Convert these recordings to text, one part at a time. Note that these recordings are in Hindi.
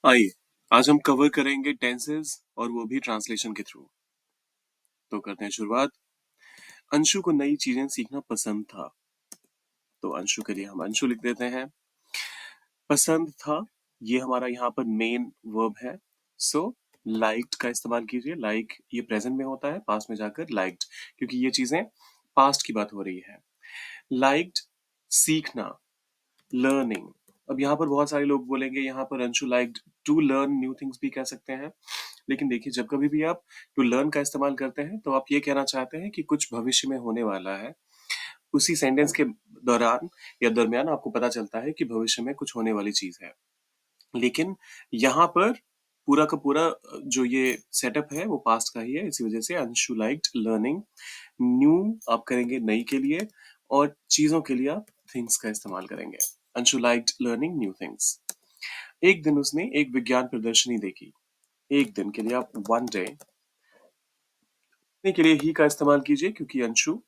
आइए, आज हम कवर करेंगे टेंसेस और वो भी ट्रांसलेशन के थ्रू। तो करते हैं शुरुआत। अंशु को नई चीजें सीखना पसंद था। तो अंशु के लिए हम अंशु लिख देते हैं। पसंद था, ये हमारा यहाँ पर मेन वर्ब है। सो लाइक्ड का इस्तेमाल कीजिए। लाइक ये प्रेजेंट में होता है, पास्ट में जाकर लाइक्ड, क्योंकि ये चीजें पास्ट की बात हो रही है। लाइक्ड, सीखना, लर्निंग। अब यहाँ पर बहुत सारे लोग बोलेंगे यहाँ पर Anshu liked to learn new things भी कह सकते हैं। लेकिन देखिए, जब कभी भी आप टू लर्न का इस्तेमाल करते हैं तो आप ये कहना चाहते हैं कि कुछ भविष्य में होने वाला है। उसी सेंटेंस के दौरान या दरमियान आपको पता चलता है कि भविष्य में कुछ होने वाली चीज है। लेकिन यहाँ पर पूरा का पूरा जो ये सेटअप है वो पास्ट का ही है। इसी वजह से अंशु लाइक्ड लर्निंग। न्यू आप करेंगे नई के लिए, और चीजों के लिए आप थिंग्स का इस्तेमाल करेंगे। Anshu liked learning new things. एक दिन उसने एक विज्ञान प्रदर्शनी देखी। एक दिन के लिए आप वन डे के लिए ही का इस्तेमाल कीजिए, क्योंकि अंशु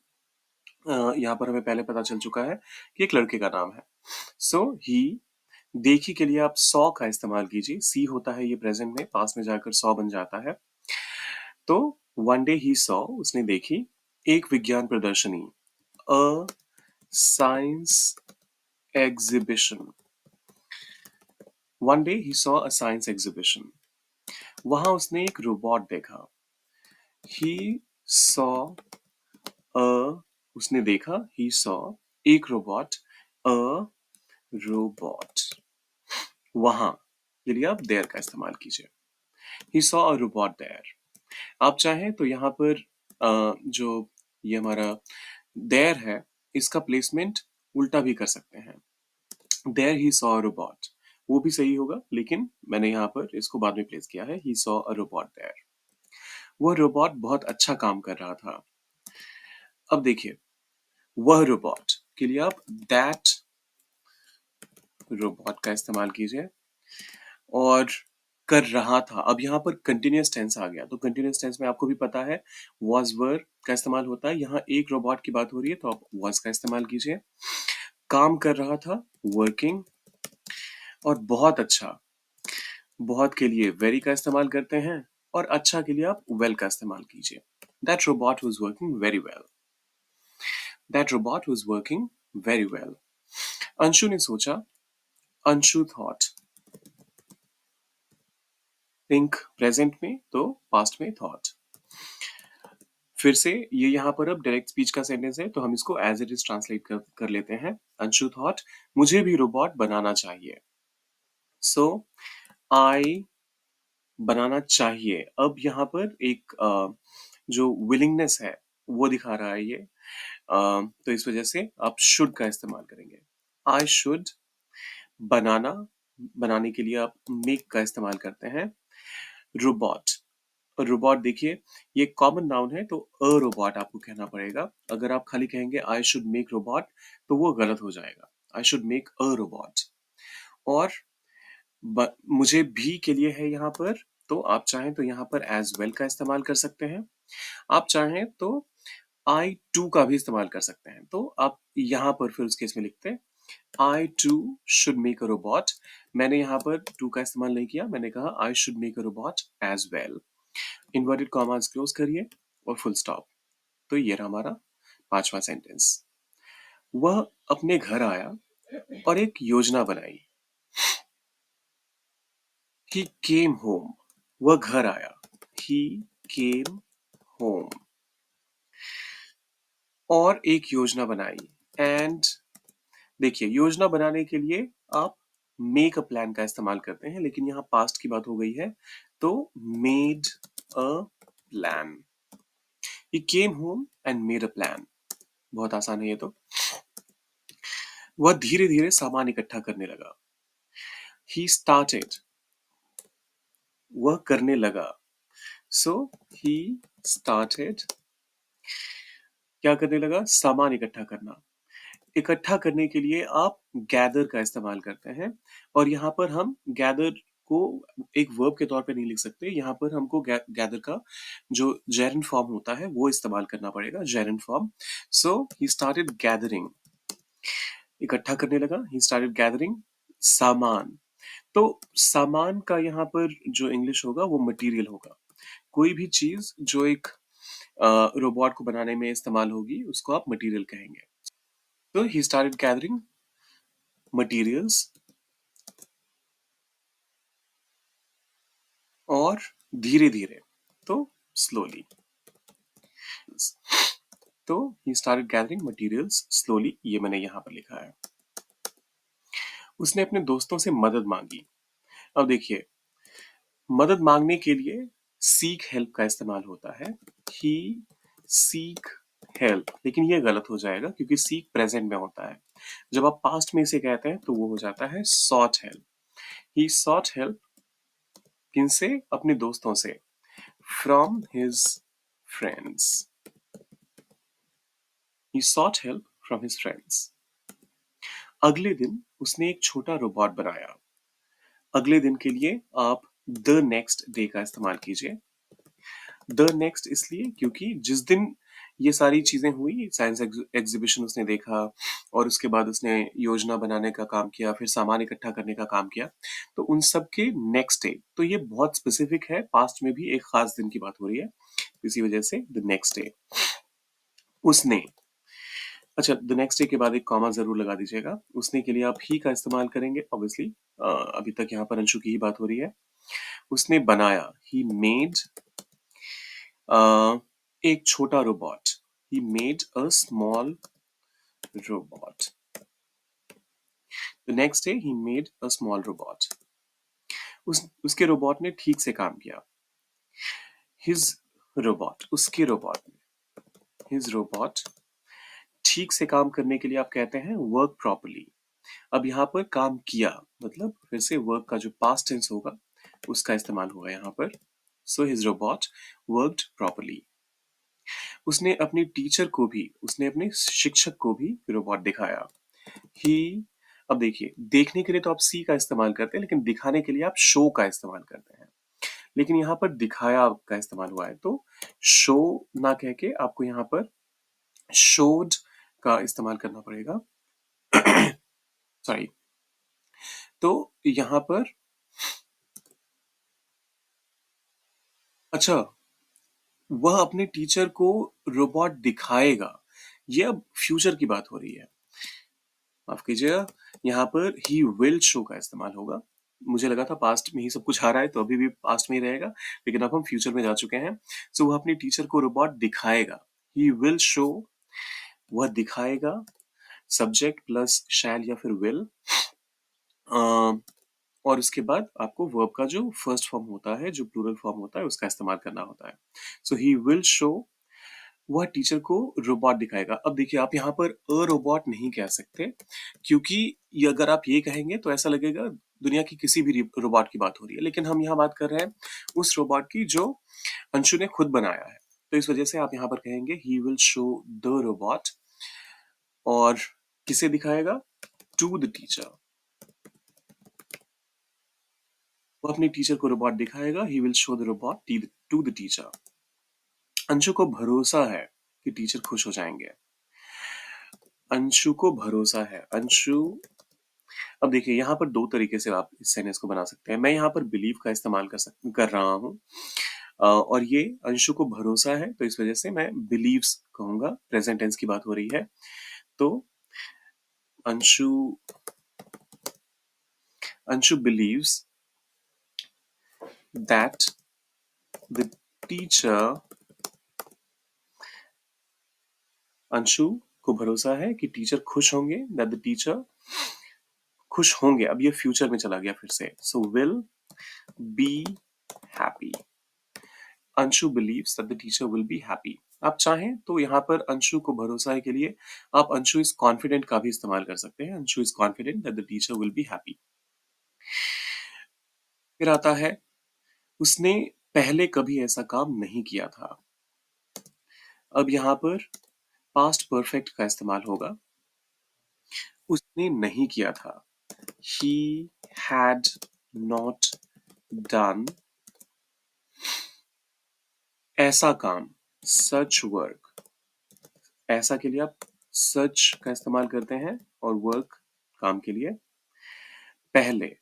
यहाँ पर हमें पहले पता चल चुका है कि एक लड़के का नाम है। सो ही। देखी के लिए आप सॉ का इस्तेमाल कीजिए। सी होता है ये प्रेजेंट में, पास में जाकर सॉ बन जाता है। तो वन डे ही सॉ, उसने देखी एक विज्ञान प्रदर्शनी। अ science exhibition. One day he saw a science exhibition. वहां उसने एक रोबोट देखा। ही सॉ अ, उसने देखा, ही सॉ एक रोबोट, अ रोबोट। वहां के लिए आप देयर का इस्तेमाल कीजिए। He saw a robot there. आप चाहें तो यहाँ पर जो ये हमारा देयर है, इसका प्लेसमेंट उल्टा भी कर सकते हैं। There he saw a robot, वो भी सही होगा, लेकिन मैंने यहाँ पर इसको बाद में प्लेस किया है। He saw a robot there. वह रोबोट बहुत अच्छा काम कर रहा था। अब देखिए, वह रोबोट के लिए आप दैट रोबोट का इस्तेमाल कीजिए। और कर रहा था, अब यहाँ पर कंटिन्यूअस टेंस आ गया। तो कंटिन्यूअस टेंस में आपको भी पता है was were का इस्तेमाल होता है। यहाँ एक रोबोट की बात हो रही है तो आप was का इस्तेमाल कीजिए। काम कर रहा था, वर्किंग। और बहुत अच्छा, बहुत के लिए very का इस्तेमाल करते हैं, और अच्छा के लिए आप well का इस्तेमाल कीजिए। That robot was working very well. That robot was working very well. Anshu ने सोचा, अंशु thought। think प्रेजेंट में, तो पास्ट में thought। फिर से ये यहाँ पर अब डायरेक्ट स्पीच का सेंटेंस है, तो हम इसको एज इट इज ट्रांसलेट कर लेते हैं। अंशु थॉट, मुझे भी रोबोट बनाना चाहिए। सो आई, बनाना चाहिए। अब यहाँ पर एक जो विलिंगनेस है वो दिखा रहा है ये। तो इस वजह से आप शुड का इस्तेमाल करेंगे। आई शुड, बनाना, बनाने के लिए आप मेक का इस्तेमाल करते हैं। रोबोट, रोबोट देखिए, ये कॉमन नाउन है, तो अ रोबोट आपको कहना पड़ेगा। अगर आप खाली कहेंगे आई शुड मेक रोबोट तो वो गलत हो जाएगा। आई शुड मेक अ रोबोट। और मुझे भी के लिए है यहाँ पर, तो आप चाहें तो यहाँ पर एज वेल का इस्तेमाल कर सकते हैं। आप चाहें तो आई टू का भी इस्तेमाल कर सकते हैं। तो आप यहाँ पर फिर उस केस में लिखते हैं I too should make a robot. मैंने यहाँ पर टू का इस्तेमाल नहीं किया, मैंने कहा I should make a robot as well. Inverted commas close करिए और फुल स्टॉप। तो ये रहा हमारा पांचवा सेंटेंस। वह अपने घर आया और एक योजना बनाई। ही केम होम, वह घर आया। ही केम होम, और एक योजना बनाई। एंड देखिए, योजना बनाने के लिए आप मेक अ प्लान का इस्तेमाल करते हैं, लेकिन यहाँ पास्ट की बात हो गई है, तो made a plan. He came home and made a plan. बहुत आसान है ये तो। वह धीरे धीरे सामान इकट्ठा करने लगा। ही स्टार्टेड, वह करने लगा। सो ही स्टार्टेड, क्या करने लगा, सामान इकट्ठा करना। इकट्ठा करने के लिए आप गैदर का इस्तेमाल करते हैं, और यहाँ पर हम गैदर को एक वर्ब के तौर पे नहीं लिख सकते। यहाँ पर हमको गैदर का जो जेरंड फॉर्म होता है वो इस्तेमाल करना पड़ेगा, जेरंड फॉर्म। सो ही स्टार्टेड गैदरिंग, इकट्ठा करने लगा। ही स्टार्टेड गैदरिंग सामान। तो सामान का यहाँ पर जो इंग्लिश होगा वो मटेरियल होगा। कोई भी चीज़ जो एक रोबोट को बनाने में इस्तेमाल होगी, उसको आप मटेरियल कहेंगे। तो ही स्टार्टेड गैदरिंग मटेरियल्स और धीरे-धीरे, तो स्लोली। तो ही स्टार्टेड गैदरिंग मटेरियल्स स्लोली, ये मैंने यहाँ पर लिखा है। उसने अपने दोस्तों से मदद मांगी। अब देखिए, मदद मांगने के लिए सीक हेल्प का इस्तेमाल होता है। ही सीक हेल्प, लेकिन ये गलत हो जाएगा क्योंकि सीक प्रेजेंट में होता है। जब आप पास्ट में इसे कहते हैं तो वो हो जाता है sought help. He sought help किनसे? अपने दोस्तों से। From his friends. He sought help from his friends. अगले दिन उसने एक छोटा रोबोट बनाया। अगले दिन के लिए आप द नेक्स्ट डे का इस्तेमाल कीजिए। द नेक्स्ट इसलिए क्योंकि जिस दिन ये सारी चीजें हुई, साइंस एग्जीबिशन उसने देखा और उसके बाद उसने योजना बनाने का काम किया, फिर सामान इकट्ठा करने का काम किया, तो उन सब के नेक्स्ट डे, तो ये बहुत स्पेसिफिक है, पास्ट में भी एक खास दिन की बात हो रही है, इसी वजह से द नेक्स्ट डे उसने। अच्छा, द नेक्स्ट डे के बाद एक कॉमा जरूर लगा दीजिएगा। उसने के लिए आप ही का इस्तेमाल करेंगे ऑब्वियसली। अभी तक यहाँ पर अंशु की ही बात हो रही है। उसने बनाया, ही मेड एक छोटा robot. He made a small robot. The next day he made a small robot. उसके रोबोट ने ठीक से काम किया। हिज रोबोट, उसके रोबोट ने, हिज रोबोट ठीक से काम करने के लिए आप कहते हैं वर्क प्रॉपर्ली। अब यहाँ पर काम किया मतलब फिर से वर्क का जो पास्ट टेंस होगा उसका इस्तेमाल होगा यहाँ पर। So his robot worked properly. उसने अपनी टीचर को भी, उसने अपने शिक्षक को भी रोबोट दिखाया। ही, अब देखिए, देखने के लिए तो आप सी का इस्तेमाल करते हैं, लेकिन दिखाने के लिए आप शो का इस्तेमाल करते हैं। लेकिन यहाँ पर दिखाया का इस्तेमाल हुआ है, तो शो ना कह के आपको यहाँ पर शोड का इस्तेमाल करना पड़ेगा। सॉरी। तो यहाँ पर, अच्छा, वह अपने टीचर को रोबोट दिखाएगा, ये अब फ्यूचर की बात हो रही है। माफ कीजिएगा, यहाँ पर ही विल शो का इस्तेमाल होगा। मुझे लगा था पास्ट में ही सब कुछ आ रहा है तो अभी भी पास्ट में ही रहेगा, लेकिन अब हम फ्यूचर में जा चुके हैं। सो वह अपने टीचर को रोबोट दिखाएगा। ही विल शो, वह दिखाएगा, सब्जेक्ट प्लस शैल या फिर विल, और उसके बाद आपको वर्ब का जो फर्स्ट फॉर्म होता है, जो प्लूरल फॉर्म होता है, उसका इस्तेमाल करना होता है। सो ही विल शो, वह टीचर को रोबोट दिखाएगा। अब देखिए, आप यहाँ पर अ रोबोट नहीं कह सकते क्योंकि ये अगर आप ये कहेंगे तो ऐसा लगेगा दुनिया की किसी भी रोबोट की बात हो रही है, लेकिन हम यहाँ बात कर रहे हैं उस रोबोट की जो अंशु ने खुद बनाया है। तो इस वजह से आप यहाँ पर कहेंगे he will show the robot, और किसे दिखाएगा? To the teacher. वो अपनी टीचर को रोबोट दिखाएगा। He will show the robot to the teacher. Anshu को भरोसा है कि टीचर खुश हो जाएंगे। अंशु को भरोसा है, अंशु, अब देखिए यहाँ पर दो तरीके से आप इस सेंटेंस को बना सकते हैं। मैं यहाँ पर बिलीव का इस्तेमाल कर रहा हूँ, और ये अंशु को भरोसा है तो इस वजह से मैं बिलीव्स कहूंगा। प्रेजेंट टेंस की बात हो रही है, तो Anshu, Anshu believes that the teacher, Anshu को भरोसा है कि टीचर खुश होंगे, दैट द टीचर खुश होंगे। अब ये फ्यूचर में चला गया फिर से, so will be happy. Anshu believes that the teacher will be happy. आप चाहें तो यहाँ पर अंशु को भरोसा है के लिए आप अंशु इज कॉन्फिडेंट का भी इस्तेमाल कर सकते हैं। Anshu is confident that the teacher will be happy. फिर आता है, उसने पहले कभी ऐसा काम नहीं किया था। अब यहाँ पर पास्ट परफेक्ट का इस्तेमाल होगा। उसने नहीं किया था। He had not done ऐसा काम, such work। ऐसा के लिए आप such का इस्तेमाल करते हैं और work काम के लिए। पहले,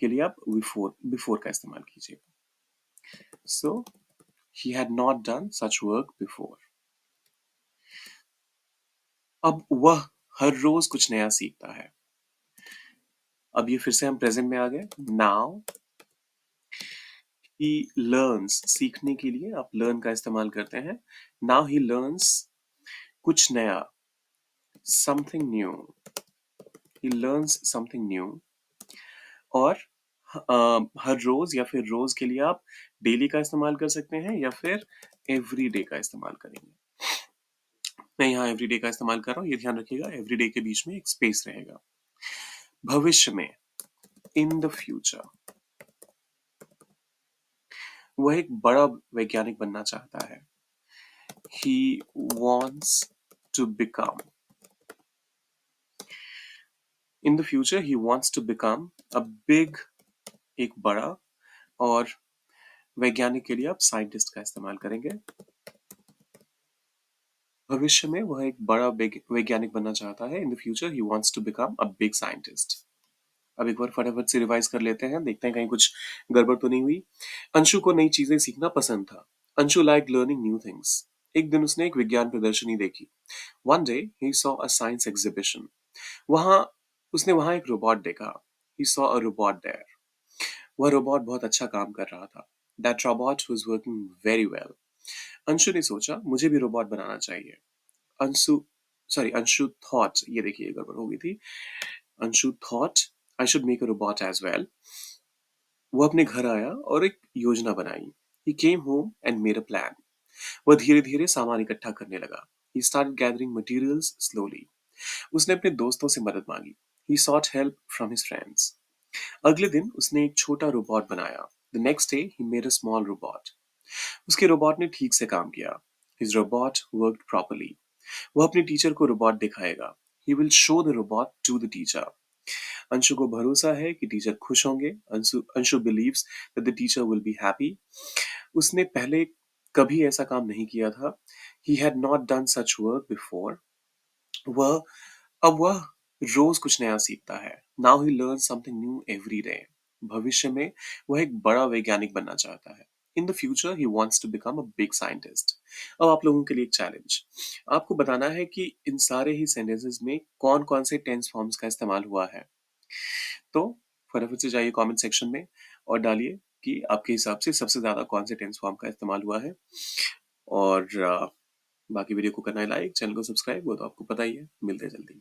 के लिए आप बिफोर का इस्तेमाल कीजिएगा। So he had not done such work before. अब वह हर रोज कुछ नया सीखता है। अब ये फिर से हम प्रेजेंट में आ गए। नाउ ही लर्न्स, सीखने के लिए आप लर्न का इस्तेमाल करते हैं। नाउ ही लर्न्स कुछ नया, something new. He learns something new. और हर रोज या फिर रोज के लिए आप डेली का इस्तेमाल कर सकते हैं या फिर एवरी डे का इस्तेमाल करेंगे। मैं यहाँ एवरी डे का इस्तेमाल कर रहा हूँ, ये ध्यान रखिएगा एवरी डे के बीच में एक स्पेस रहेगा। भविष्य में, इन द फ्यूचर, वह एक बड़ा वैज्ञानिक बनना चाहता है। He wants to become, in the future he wants to become a big, एक बड़ा। और वैज्ञानिक के लिए आप साइंटिस्ट का इस्तेमाल करेंगे। भविष्य में वह एक बड़ा वैज्ञानिक बनना चाहता है। In the future he wants to become a big scientist. अब एक बार फटाफट से रिवाइज कर लेते हैं, देखते हैं कहीं कुछ गड़बड़ तो नहीं हुई। अंशु को नई चीजें सीखना पसंद था। Anshu like learning new things. एक दिन उसने एक विज्ञान प्रदर्शनी देखी। One day he saw a science exhibition. वहां उसने वहां एक रोबोट देखा। He saw a robot there. वह रोबोट बहुत अच्छा काम कर रहा था। That robot was working very well. Anshu ने सोचा मुझे भी रोबोट बनाना चाहिए। अंशु अंशु थॉट, ये देखिए गड़बड़ हो गई थी। Anshu thought I should make a robot as well. वो अपने घर आया और एक योजना बनाई। He came home and made a plan. वह धीरे धीरे सामान इकट्ठा करने लगा। He started gathering materials slowly. उसने अपने दोस्तों से मदद मांगी। He sought help from his friends. अगले दिन उसने एक छोटा रोबोट बनाया। The next day he made a small robot. उसके रोबोट ने ठीक से काम किया। His robot worked properly. वह अपने टीचर को रोबोट दिखाएगा। He will show the robot to the teacher. Anshu को भरोसा है कि टीचर खुश होंगे। Anshu believes that the teacher will be happy. उसने पहले कभी ऐसा काम नहीं किया था। He had not done such work before. वह वह रोज कुछ नया सीखता है। Now he learn something new every day. भविष्य में वह एक बड़ा वैज्ञानिक बनना चाहता है। In the future he wants to become a big scientist. अब आप लोगों के लिए एक चैलेंज। आपको बताना है कि इन सारे ही सेंटेंसेस में कौन कौन से टेंस फॉर्म्स का इस्तेमाल हुआ है। तो फटाफट से जाइए कमेंट सेक्शन में और डालिए कि आपके हिसाब से सबसे ज्यादा कौन से टेंस फॉर्म का इस्तेमाल हुआ है। और बाकी वीडियो को करना है लाइक, चैनल को सब्सक्राइब, वो तो आपको पता ही है। मिलते हैं जल्दी।